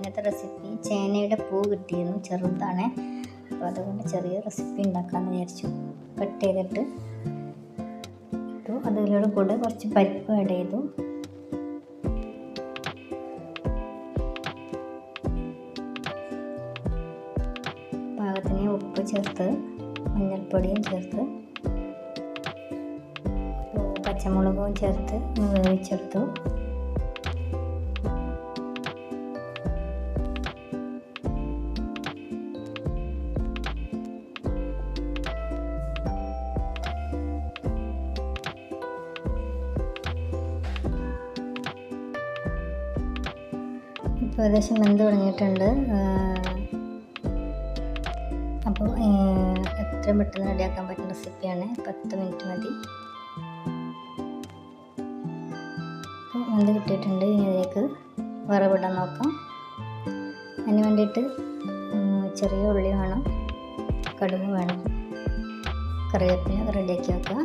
ഇന്നത്തെ റെസിപ്പി ചേനയുടെ പൂ കിട്ടിയിരുന്നു, ചെറുതാണ്. അപ്പോൾ അതുകൊണ്ട് ചെറിയ റെസിപ്പി ഉണ്ടാക്കാമെന്ന് വിചാരിച്ചു. കട്ട് ചെയ്തിട്ട് ഇട്ടു. അതിലൂടെ കൂടെ കുറച്ച് പരിപ്പ് ആഡ് ചെയ്തു. പാകത്തിന് ഉപ്പ് ചേർത്ത് മഞ്ഞൾപ്പൊടിയും ചേർത്ത് പച്ചമുളകും ചേർത്ത് വേവിച്ചെടുത്തു. ഇപ്പോൾ ഏകദേശം വെന്ത് തുടങ്ങിയിട്ടുണ്ട്. അപ്പോൾ എത്രയും പെട്ടെന്ന് റെഡിയാക്കാൻ പറ്റുന്ന റെസിപ്പിയാണ്. 10 മിനിറ്റ് മതി. വെന്ത് കിട്ടിയിട്ടുണ്ട്. ഇനി അതിലേക്ക് വറവിടാൻ നോക്കാം. അതിന് വേണ്ടിയിട്ട് ചെറിയ ഉള്ളി വേണം, കടുക് വേണം, കറിവേപ്പില റെഡിയാക്കി വെക്കുക.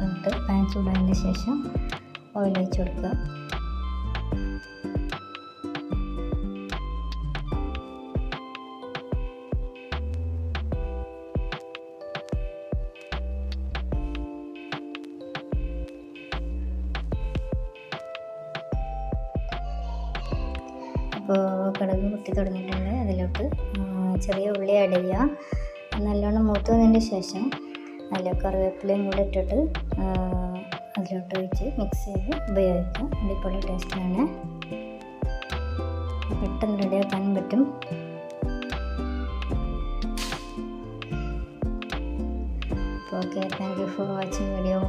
എന്നിട്ട് പാൻ ചൂടായതിന് ശേഷം ഓയിൽ ഒഴിച്ച് കൊടുക്കുക. അപ്പോൾ കടുക് പൊട്ടി തുടങ്ങിയിട്ടുണ്ട്. അതിലോട്ട് ചെറിയ ഉള്ളി ആഡ് ചെയ്യുക. നല്ലോണം മൂത്ത് വന്നതിന് ശേഷം അതിൽ കറിവേപ്പിലയും കൂടെ ഇട്ടിട്ട് അതിലോട്ട് ഒഴിച്ച് മിക്സ് ചെയ്ത് ഉപയോഗിക്കാം. അടിപൊളി ടേസ്റ്റാണ്. പെട്ടെന്ന് റെഡിയാക്കാനും പറ്റും. Okay, thank you for watching video.